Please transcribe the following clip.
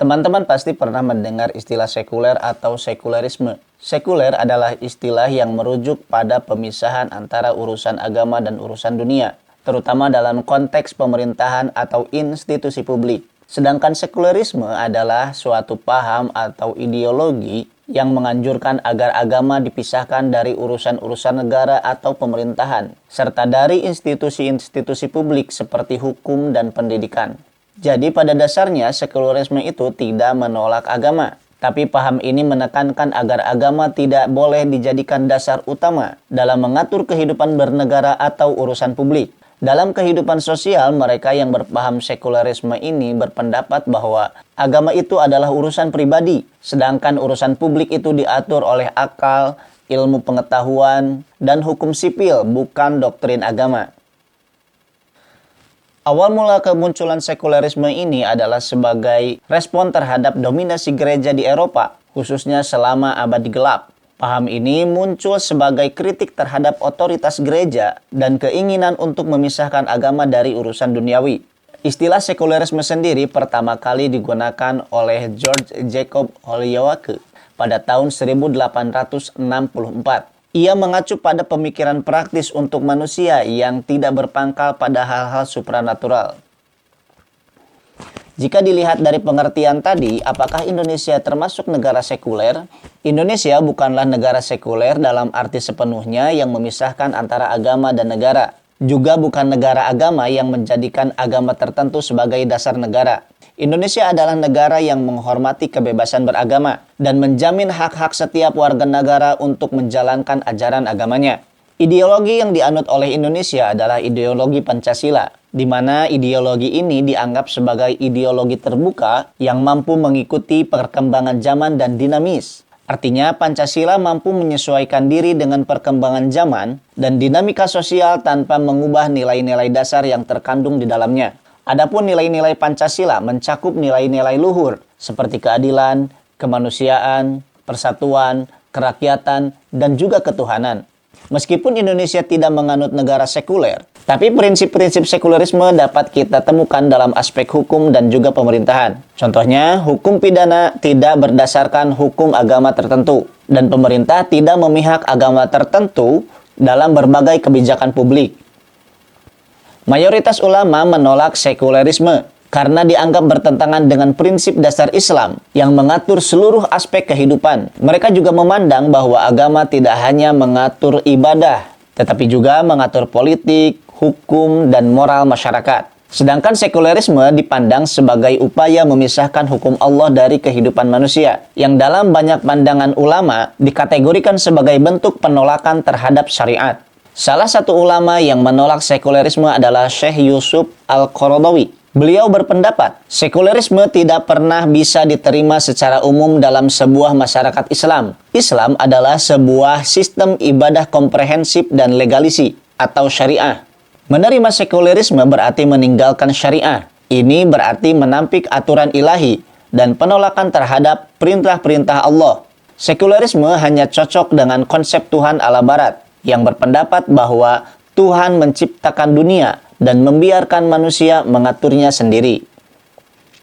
Teman-teman pasti pernah mendengar istilah sekuler atau sekulerisme. Sekuler adalah istilah yang merujuk pada pemisahan antara urusan agama dan urusan dunia, terutama dalam konteks pemerintahan atau institusi publik. Sedangkan sekulerisme adalah suatu paham atau ideologi yang menganjurkan agar agama dipisahkan dari urusan-urusan negara atau pemerintahan, serta dari institusi-institusi publik seperti hukum dan pendidikan. Jadi pada dasarnya sekulerisme itu tidak menolak agama, tapi paham ini menekankan agar agama tidak boleh dijadikan dasar utama dalam mengatur kehidupan bernegara atau urusan publik. Dalam kehidupan sosial, mereka yang berpaham sekulerisme ini berpendapat bahwa agama itu adalah urusan pribadi, sedangkan urusan publik itu diatur oleh akal, ilmu pengetahuan, dan hukum sipil, bukan doktrin agama. Awal mula kemunculan sekulerisme ini adalah sebagai respon terhadap dominasi gereja di Eropa, khususnya selama abad gelap. Paham ini muncul sebagai kritik terhadap otoritas gereja dan keinginan untuk memisahkan agama dari urusan duniawi. Istilah sekulerisme sendiri pertama kali digunakan oleh George Jacob Holyoake pada tahun 1864. Ia mengacu pada pemikiran praktis untuk manusia yang tidak berpangkal pada hal-hal supranatural. Jika dilihat dari pengertian tadi, apakah Indonesia termasuk negara sekuler? Indonesia bukanlah negara sekuler dalam arti sepenuhnya yang memisahkan antara agama dan negara. Juga bukan negara agama yang menjadikan agama tertentu sebagai dasar negara. Indonesia adalah negara yang menghormati kebebasan beragama dan menjamin hak-hak setiap warga negara untuk menjalankan ajaran agamanya. Ideologi yang dianut oleh Indonesia adalah ideologi Pancasila, di mana ideologi ini dianggap sebagai ideologi terbuka yang mampu mengikuti perkembangan zaman dan dinamis. Artinya, Pancasila mampu menyesuaikan diri dengan perkembangan zaman dan dinamika sosial tanpa mengubah nilai-nilai dasar yang terkandung di dalamnya. Adapun nilai-nilai Pancasila mencakup nilai-nilai luhur seperti keadilan, kemanusiaan, persatuan, kerakyatan, dan juga ketuhanan. Meskipun Indonesia tidak menganut negara sekuler, tapi prinsip-prinsip sekulerisme dapat kita temukan dalam aspek hukum dan juga pemerintahan. Contohnya, hukum pidana tidak berdasarkan hukum agama tertentu, dan pemerintah tidak memihak agama tertentu dalam berbagai kebijakan publik. Mayoritas ulama menolak sekulerisme karena dianggap bertentangan dengan prinsip dasar Islam yang mengatur seluruh aspek kehidupan. Mereka juga memandang bahwa agama tidak hanya mengatur ibadah, tetapi juga mengatur politik, hukum, dan moral masyarakat. Sedangkan sekulerisme dipandang sebagai upaya memisahkan hukum Allah dari kehidupan manusia, yang dalam banyak pandangan ulama dikategorikan sebagai bentuk penolakan terhadap syariat. Salah satu ulama yang menolak sekulerisme adalah Syekh Yusuf Al-Qaradawi. Beliau berpendapat, sekulerisme tidak pernah bisa diterima secara umum dalam sebuah masyarakat Islam. Islam adalah sebuah sistem ibadah komprehensif dan legalisi atau syariah. Menerima sekulerisme berarti meninggalkan syariah. Ini berarti menampik aturan ilahi dan penolakan terhadap perintah-perintah Allah. Sekulerisme hanya cocok dengan konsep Tuhan ala Barat yang berpendapat bahwa Tuhan menciptakan dunia dan membiarkan manusia mengaturnya sendiri.